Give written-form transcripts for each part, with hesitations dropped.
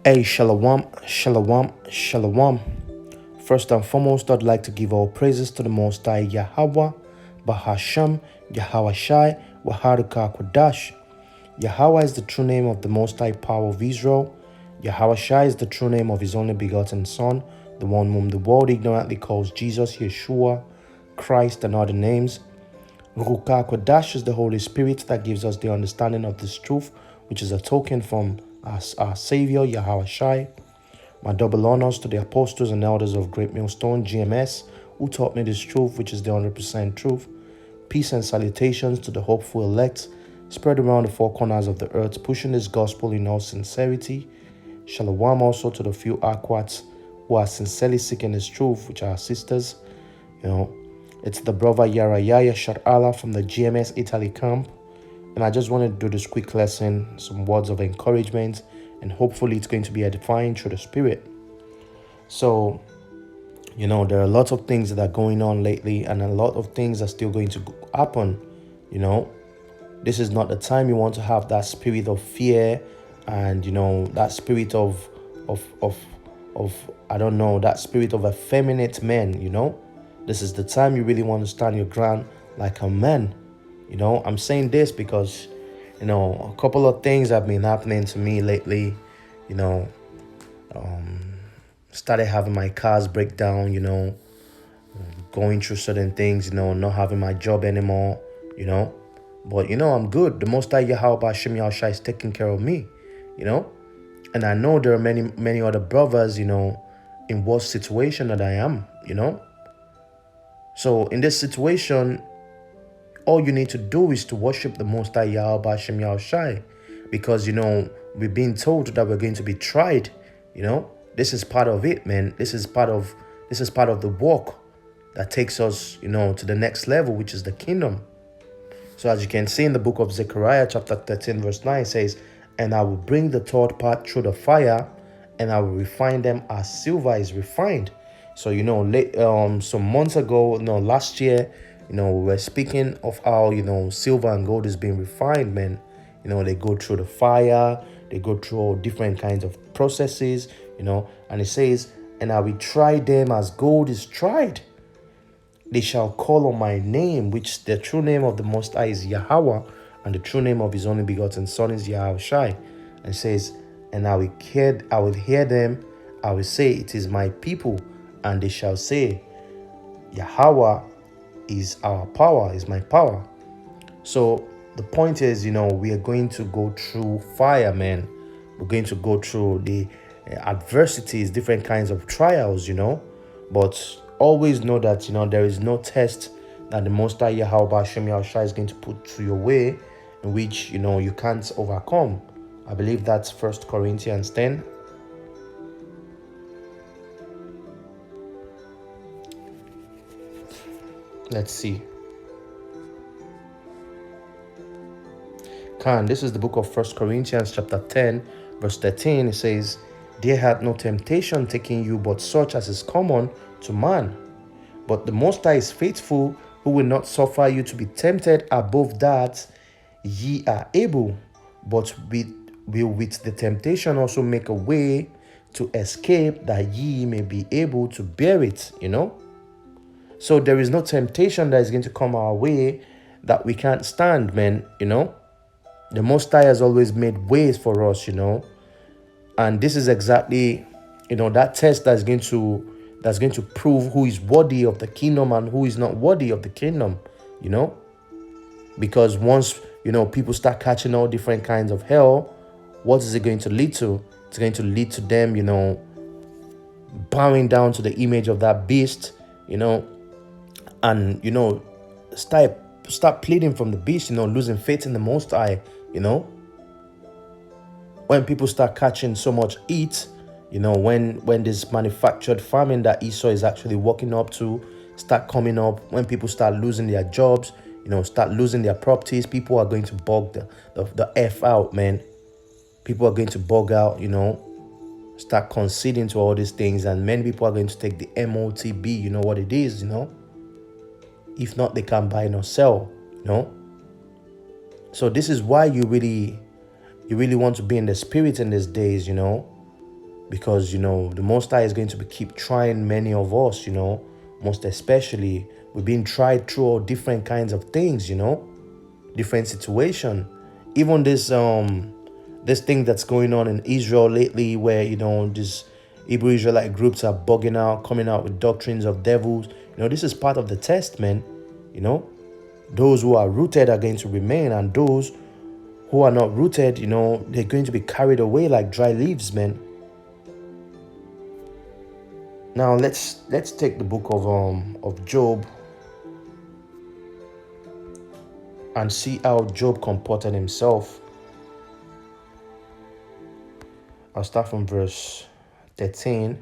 Hey, shalom, shalom, shalom. First and foremost, I'd like to give all praises to the Most High Yahweh, Bahasham, Yahweh Shai, Wahaduka Kodash. Yahweh is the true name of the Most High Power of Israel. Yahweh Shai is the true name of his only begotten Son, the one whom the world ignorantly calls Jesus, Yeshua, Christ, and other names. Ruka Kodash is the Holy Spirit that gives us the understanding of this truth, which is a token from our Savior, Yahweh Shai. My double honors to the apostles and elders of Great Millstone, GMS, who taught me this truth, which is the 100% truth. Peace and salutations to the hopeful elect, spread around the four corners of the earth, pushing this gospel in all sincerity. Shalom also to the few Aquats who are sincerely seeking this truth, which are our sisters. It's the brother YASHARAHLA from the GMS Italy camp. And I just wanted to do this quick lesson, some words of encouragement, and hopefully it's going to be edifying through the Spirit. So, there are lots of things that are going on lately, and a lot of things are still going to happen. This is not the time you want to have that spirit of fear and, that spirit of that spirit of effeminate men, This is the time you really want to stand your ground like a man. I'm saying this because, a couple of things have been happening to me lately. Started having my cars break down, going through certain things, not having my job anymore, But, I'm good. The Most High Yahweh Shemiah is taking care of me, And I know there are many, many other brothers, in worse situation that I am, So in this situation, all you need to do is to worship the Most High Yahweh Shemiah, because, we've been told that we're going to be tried, This is part of it, man. This is part of the walk that takes us, to the next level, which is the kingdom. So as you can see in the book of Zechariah, chapter 13, verse 9, it says, "And I will bring the third part through the fire, and I will refine them as silver is refined." So, some months ago, last year, we were speaking of how, silver and gold is being refined, man. They go through the fire, they go through all different kinds of processes, and it says, "And I will try them as gold is tried. They shall call on my name," which the true name of the Most High is Yahweh, and the true name of his only begotten Son is Yahweh Shai. And it says, "And I will hear them, I will say, it is my people, and they shall say, Yahweh is our power, is my power." So the point is, we are going to go through fire, man. We're going to go through the adversities, different kinds of trials, But always know that, there is no test that the Most High Yahweh Shemiah is going to put to your way in which, you can't overcome. I believe that's 1 Corinthians 10. Let's see. This is the book of 1 Corinthians chapter 10, verse 13. It says, "There hath no temptation taken you but such as is common to man. But the Most High is faithful, who will not suffer you to be tempted above that ye are able, but will with the temptation also make a way to escape, that ye may be able to bear it." So there is no temptation that is going to come our way that we can't stand, man, The Most High has always made ways for us, And this is exactly, that test that's going to prove who is worthy of the kingdom and who is not worthy of the kingdom, Because once, people start catching all different kinds of hell, what is it going to lead to? It's going to lead to them, bowing down to the image of that beast, and, start pleading from the beast, losing faith in the Most High, When people start catching so much heat, when this manufactured famine that Esau is actually walking up to start coming up, when people start losing their jobs, start losing their properties, people are going to bug the F out, man. People are going to bug out, start conceding to all these things, and many people are going to take the MOTB, you know what it is, If not, they can't buy nor sell, So this is why you really want to be in the spirit in these days, because, you know, the Most High is going to keep trying many of us, you know, most especially. We're being tried through all different kinds of things, you know, different situation. Even this thing that's going on in Israel lately, where, you know, these Hebrew Israelite groups are bugging out, coming out with doctrines of devils. You know, this is part of the test, man. You know, those who are rooted are going to remain, and those who are not rooted, you know, they're going to be carried away like dry leaves, man. Now let's take the book of Job and see how Job comported himself. I'll start from verse 13.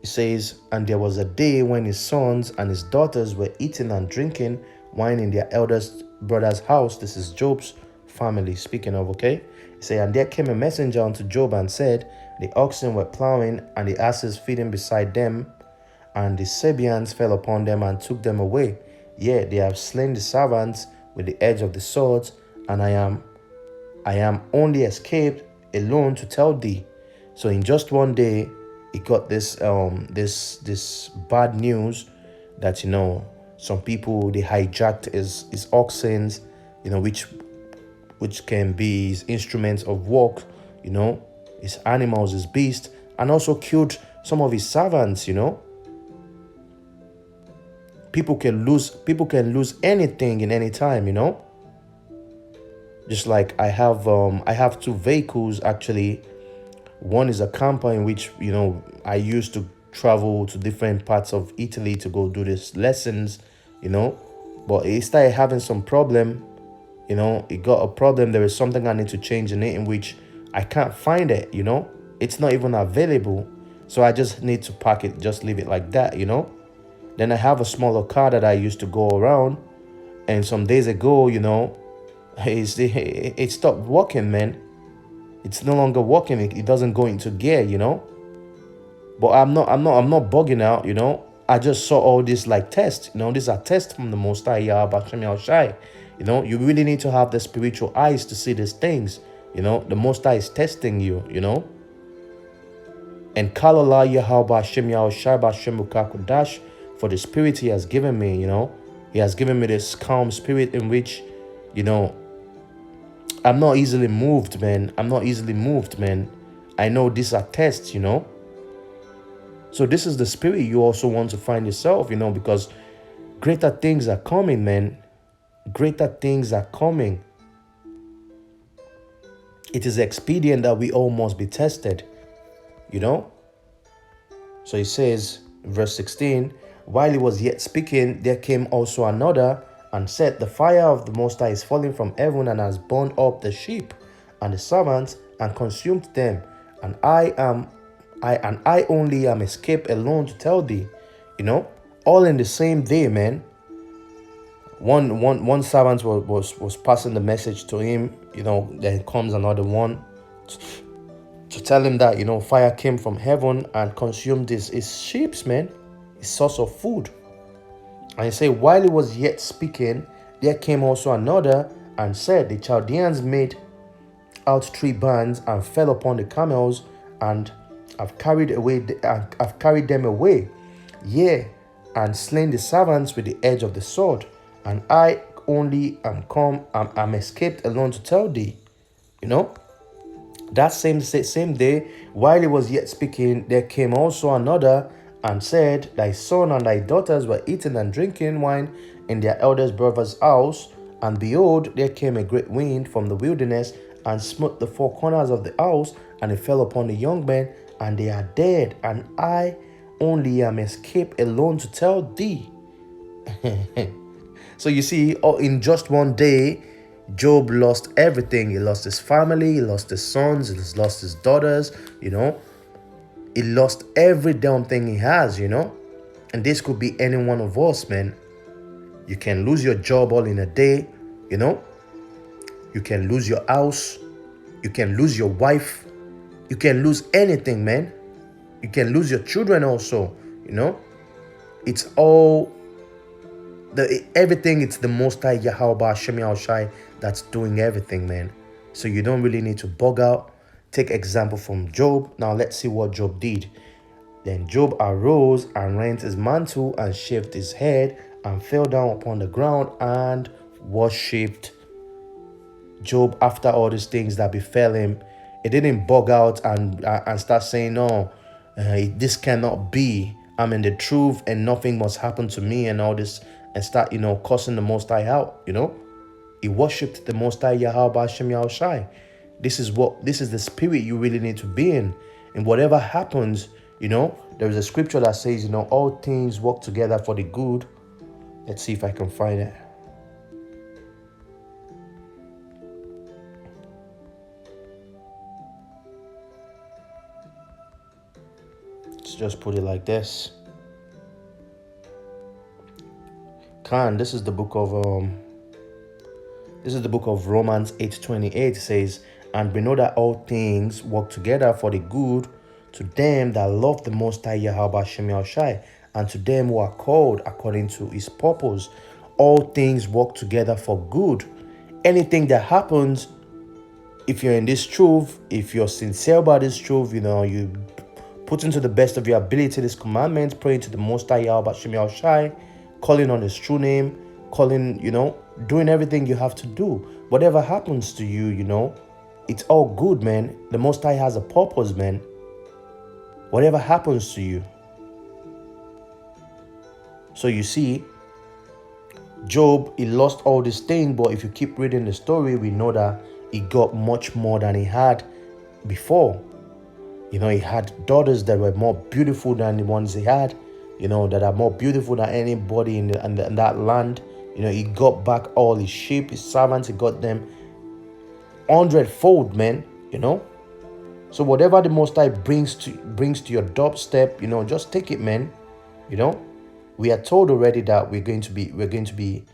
It says, "And there was a day when his sons and his daughters were eating and drinking wine in their eldest brother's house." This is Job's family speaking of, okay? It says, "And there came a messenger unto Job and said, the oxen were plowing and the asses feeding beside them, and the Sabeans fell upon them and took them away. Yea, they have slain the servants with the edge of the swords, and I am only escaped alone to tell thee." So in just one day, he got this this bad news that, you know, some people, they hijacked his oxen, you know, which can be his instruments of work, you know, his animals, his beasts, and also killed some of his servants, you know. People can lose anything in any time, you know. Just like I have two vehicles actually. One is a camper in which, you know, I used to travel to different parts of Italy to go do these lessons, you know. But it started having some problem, you know. It got a problem. There is something I need to change in it, in which I can't find it, you know. It's not even available. So I just need to park it, just leave it like that, you know. Then I have a smaller car that I used to go around. And some days ago, you know, it stopped working, man. It's no longer working. It doesn't go into gear, you know. But I'm not bugging out, you know. I just saw all this like test, you know. These are tests from the Most High YASHAMIAHLA. You know, you really need to have the spiritual eyes to see these things. You know, the Most High is testing you, you know. And Kalala Yahweh Shemyahushai for the spirit he has given me, you know. He has given me this calm spirit in which, you know, I'm not easily moved, man. I'm not easily moved, man. I know these are tests, you know. So this is the spirit you also want to find yourself, you know, because greater things are coming, man. Greater things are coming. It is expedient that we all must be tested, you know. So he says, verse 16, "While he was yet speaking, there came also another and said, the fire of the Most High is falling from heaven and has burned up the sheep and the servants and consumed them. And I only am escaped alone to tell thee." You know, all in the same day, man. One servant was passing the message to him, you know. Then comes another one to tell him that, you know, fire came from heaven and consumed his sheep, man, his source of food. And he said, while he was yet speaking, there came also another and said, the Chaldeans made out 3 bands and fell upon the camels, and I've carried them away, yea, and slain the servants with the edge of the sword. And I only am escaped alone to tell thee. You know, that same day, while he was yet speaking, there came also another and said, thy son and thy daughters were eating and drinking wine in their eldest brother's house. And behold, there came a great wind from the wilderness and smote the 4 corners of the house, and it fell upon the young men, and they are dead. And I only am escaped alone to tell thee. So you see, in just one day, Job lost everything. He lost his family, he lost his sons, he lost his daughters, you know. He lost every damn thing he has, you know. And this could be any one of us, man. You can lose your job all in a day, you know. You can lose your house. You can lose your wife. You can lose anything, man. You can lose your children also, you know. It's all everything. It's the Most High Yahweh Shemyahushai that's doing everything, man. So you don't really need to bug out. take example from Job. Now let's see what Job did. Then Job arose and rent his mantle and shaved his head and fell down upon the ground and worshipped. Job, after all these things that befell him, he didn't bug out and start saying, no, this cannot be. I'm in the truth and nothing must happen to me and all this, and start, cursing the Most High out, He worshipped the Most High Yahweh Hashem Yahushai. This is the spirit you really need to be in. And whatever happens, there is a scripture that says, all things work together for the good. Let's see if I can find it. Let's just put it like this. This is the book of Romans 8:28. It says, and we know that all things work together for the good to them that love the Most High Yahweh Hashem Yahushai, and to them who are called according to his purpose. All things work together for good. Anything that happens, if you're in this truth, if you're sincere about this truth, you put into the best of your ability this commandment, praying to the Most High Yahweh Hashem Yahushai, calling on his true name, doing everything you have to do. Whatever happens to you, it's all good, man. The Most High has a purpose, man. Whatever happens to you. So you see, Job, he lost all this thing, but if you keep reading the story, we know that he got much more than he had before. He had daughters that were more beautiful than the ones he had, that are more beautiful than anybody in that land. He got back all his sheep, his servants, he got them 100-fold, man, So whatever the Most High brings to your doorstep, just take it, man. We are told already that we're going to be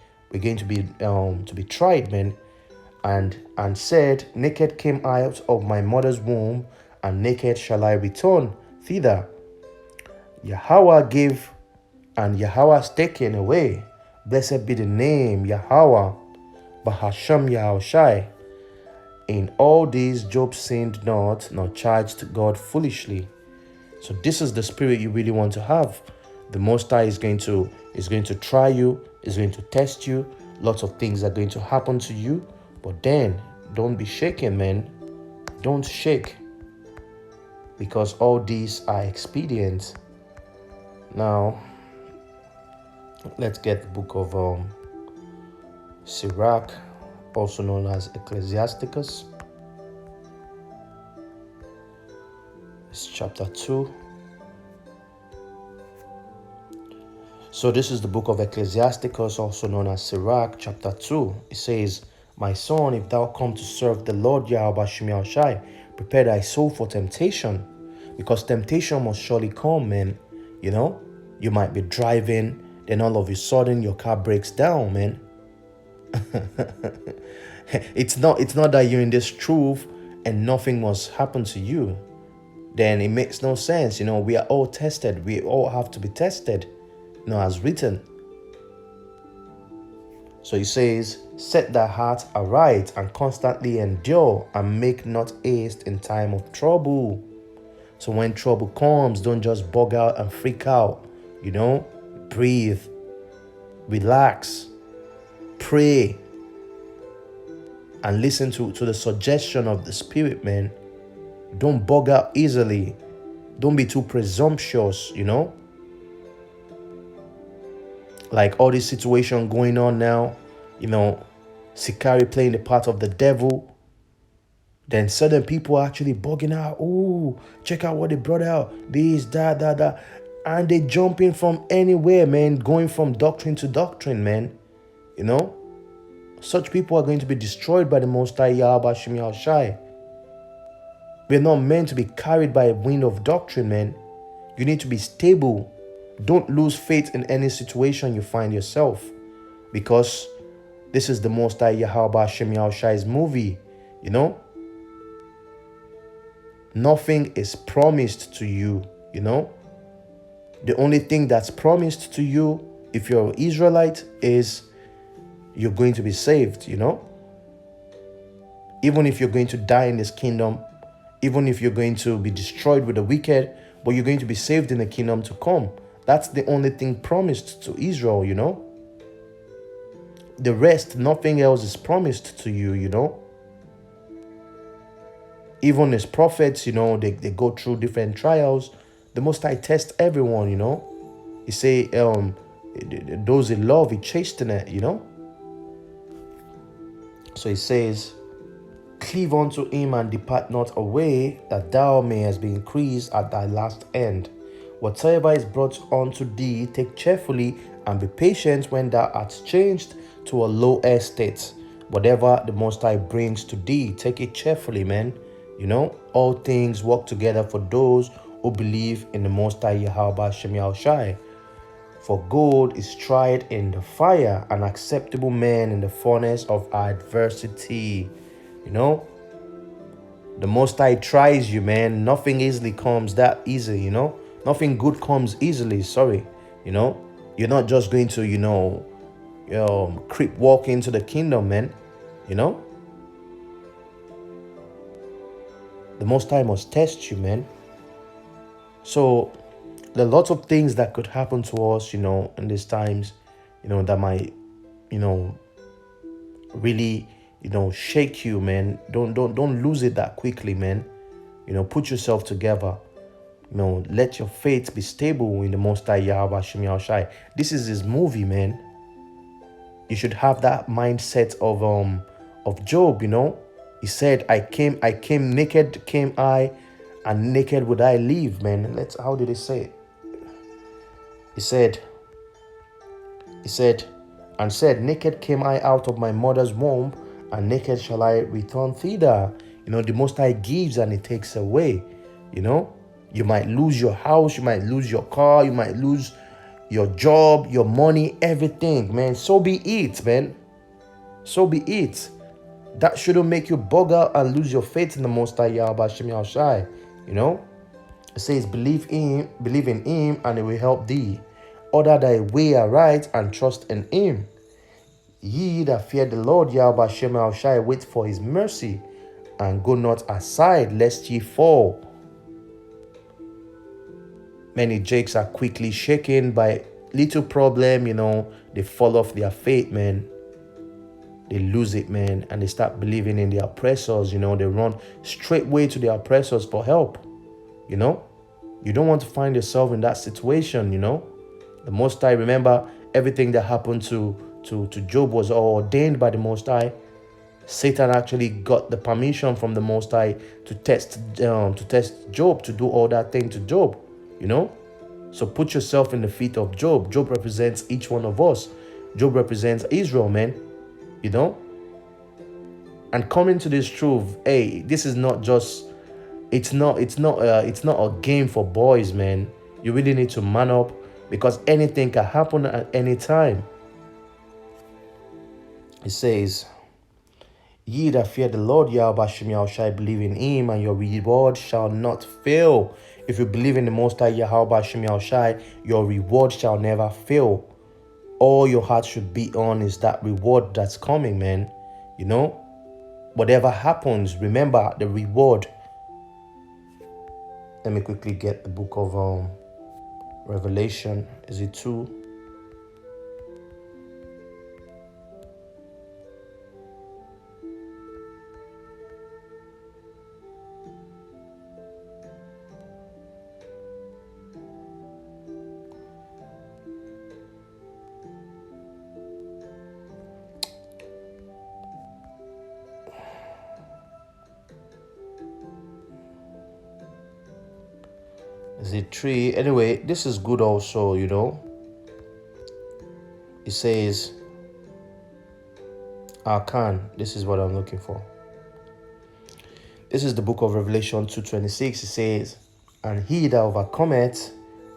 tried, man. And said, naked came out of my mother's womb, and naked shall I return thither. Yahweh gave, and Yahweh has taken away. Blessed be the name Yahweh, Bahasham Yahushai. In all these, Job sinned not, nor charged God foolishly. So this is the spirit you really want to have. The Most High is going to try you, is going to test you. Lots of things are going to happen to you. But then, don't be shaken, man. Don't shake. Because all these are expedient. Now, let's get the book of Sirach, also known as Ecclesiasticus. It's chapter 2. So this is the book of Ecclesiasticus, also known as Sirach, chapter 2. It says, my son, if thou come to serve the Lord Yahweh Hashem Yahushai, prepare thy soul for temptation, because temptation must surely come, man. You might be driving, then all of a sudden your car breaks down, man. It's not that you're in this truth and nothing must happen to you. Then it makes no sense. We are all tested. We all have to be tested, as written. So he says, set thy heart aright and constantly endure, and make not haste in time of trouble. So when trouble comes, don't just bug out and freak out. Breathe, relax, pray, and listen to the suggestion of the Spirit, man. Don't bug out easily. Don't be too presumptuous, Like all this situation going on now, Sikari playing the part of the devil. Then certain people are actually bugging out. Oh, check out what they brought out. This, that. And they jump in from anywhere, man. Going from doctrine to doctrine, man. Such people are going to be destroyed by the Most High Yahweh Hashem Yahushai. We're not meant to be carried by a wind of doctrine, man. You need to be stable. Don't lose faith in any situation you find yourself. Because this is the Most High Yahweh Hashem Yahushai's movie, Nothing is promised to you, The only thing that's promised to you, if you're an Israelite, is you're going to be saved, Even if you're going to die in this kingdom, even if you're going to be destroyed with the wicked, but you're going to be saved in the kingdom to come. That's the only thing promised to Israel, you know. The rest, nothing else is promised to you, you know. Even as prophets, you know, they go through different trials. The Most High tests everyone, you know. He say, those he love, he chasteneth, you know. So he says, cleave unto him and depart not away, that thou mayest be increased at thy last end. Whatever is brought unto thee, take cheerfully, and be patient when thou art changed to a low estate. Whatever the Most High brings to thee, take it cheerfully, man. You know, all things work together for those who believe in the Most High Yahweh Shem Yahushai. For gold is tried in the fire, an acceptable man in the furnace of adversity. You know, the Most High tries you, man. Nothing easily comes that easy, you know. Nothing good comes easily, sorry. You know, you're not just going to, you know, creep walk into the kingdom, man. You know, the Most High must test you, man. So there are lots of things that could happen to us, you know, in these times, you know, that might, you know, really, you know, shake you, man. Don't lose it that quickly, man. You know, put yourself together. You know, let your faith be stable in the Most High Yahweh Shem Yahushai. This is his movie, man. You should have that mindset of Job, you know. He said, I came naked, came I, and naked would I leave, man. How did he say it? He said, naked came I out of my mother's womb, and naked shall I return thither. You know, the Most High gives and he takes away. You know, you might lose your house, you might lose your car, you might lose your job, your money, everything, man. So be it, man. So be it. That shouldn't make you bug out and lose your faith in the Most High Yahweh Shem Yahushai. You know, it says, believe in him, and it will help thee. Order thy way aright, and trust in him. Ye that fear the Lord Yahweh Shem Yahushai, wait for his mercy, and go not aside, lest ye fall. Many jakes are quickly shaken by little problem, you know. They fall off their faith, man. They lose it, man, and they start believing in the oppressors, you know. They run straightway to the oppressors for help, you know. You don't want to find yourself in that situation, you know. The Most High, remember, everything that happened to Job was all ordained by the Most High. Satan actually got the permission from the Most High to test Job, to do all that thing to Job, you know. So put yourself in the feet of Job. Job represents each one of us. Job represents Israel, man. You know, and coming to this truth, hey, this is not just, it's not a game for boys, man. You really need to man up, because anything can happen at any time. It says, ye that fear the Lord Yahweh Shem Yahushai, believe in him, and your reward shall not fail. If you believe in the Most High Yahweh Shem Yahushai, your reward shall never fail. All your heart should be on is that reward that's coming, man. You know, whatever happens, remember the reward. Let me quickly get the book of Revelation. Is it 2? Is it 3? Anyway, this is good also, you know. It says, Arkan. This is what I'm looking for. This is the book of Revelation 2:26. It says, and he that overcometh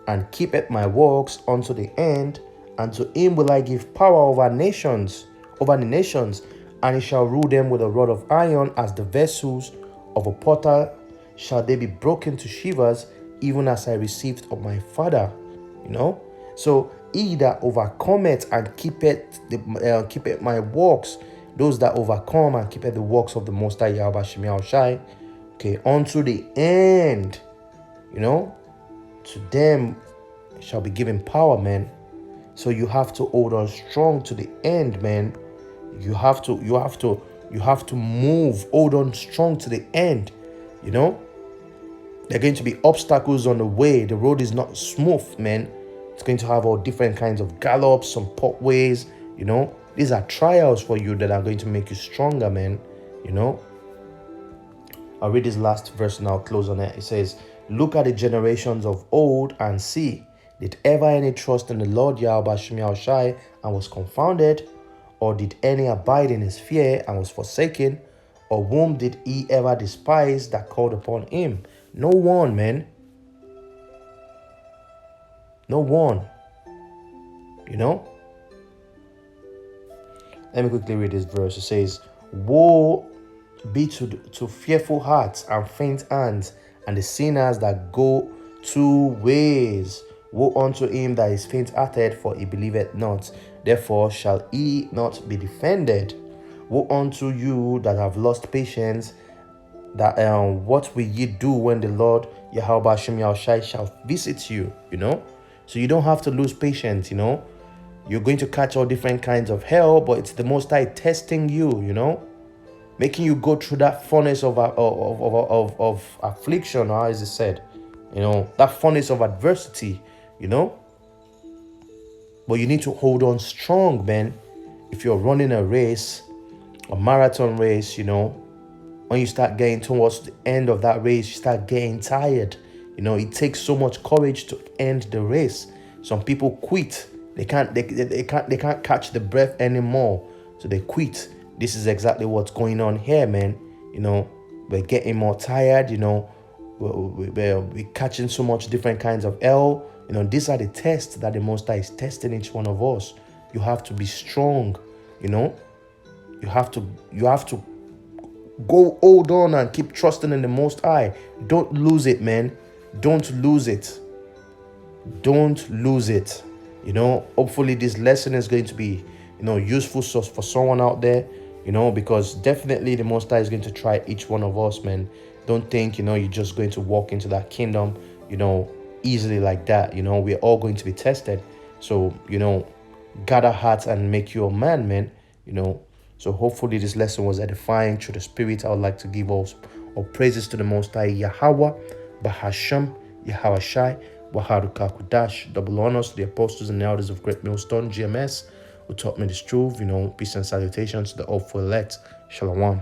and keepeth my works unto the end, and to him will I give power over the nations, and he shall rule them with a rod of iron, as the vessels of a potter shall they be broken to shivers, even as I received of my Father. You know, so he that overcometh and keepeth my works, those that overcome and keepeth the works of the Most High Yahweh Shem Yahushai, Okay, unto the end, you know, to them shall be given power, man. So you have to hold on strong to the end, man. You have to move, hold on strong to the end, you know. There are going to be obstacles on the way. The road is not smooth, man. It's going to have all different kinds of gallops, some potways, you know. These are trials for you that are going to make you stronger, man, you know. I'll read this last verse and I'll close on it. It says, look at the generations of old and see, did ever any trust in the Lord Yahweh Shai and was confounded? Or did any abide in his fear and was forsaken? Or whom did he ever despise that called upon him? No one, man. No one. You know? Let me quickly read this verse. It says, woe be to fearful hearts and faint hands, and the sinners that go two ways. Woe unto him that is faint-hearted, for he believeth not. Therefore shall he not be defended. Woe unto you that have lost patience, that what will ye do when the Lord Yahweh Shai shall visit you? You know, so you don't have to lose patience. You know, you're going to catch all different kinds of hell, but it's the Most High testing you. You know, making you go through that furnace of affliction, or as it said, you know, that furnace of adversity. You know, but you need to hold on strong, man. If you're running a race, a marathon race, you know, when you start getting towards the end of that race, you start getting tired. You know, it takes so much courage to end the race. Some people quit. They can't catch the breath anymore, so they quit. This is exactly what's going on here, man. You know, we're getting more tired. You know, we're catching so much different kinds of hell. You know, these are the tests that the Most High is testing each one of us. You have to be strong. You know, you have to go hold on and keep trusting in the Most High. Don't lose it, man. Don't lose it. Don't lose it. You know, hopefully this lesson is going to be, you know, useful for someone out there, you know, because definitely the Most High is going to try each one of us, man. Don't think, you know, you're just going to walk into that kingdom, you know, easily like that. You know, we're all going to be tested. So, you know, gather hearts and make you a man, man, you know. So hopefully this lesson was edifying through the Spirit. I would like to give all praises to the Most High Yahweh, Bahasham, Yahweh Shai, Waharuka Kudash. Double honors to the apostles and the elders of Great Millstone, GMS, who taught me this truth. You know, peace and salutations to the hopeful elect. Shalom.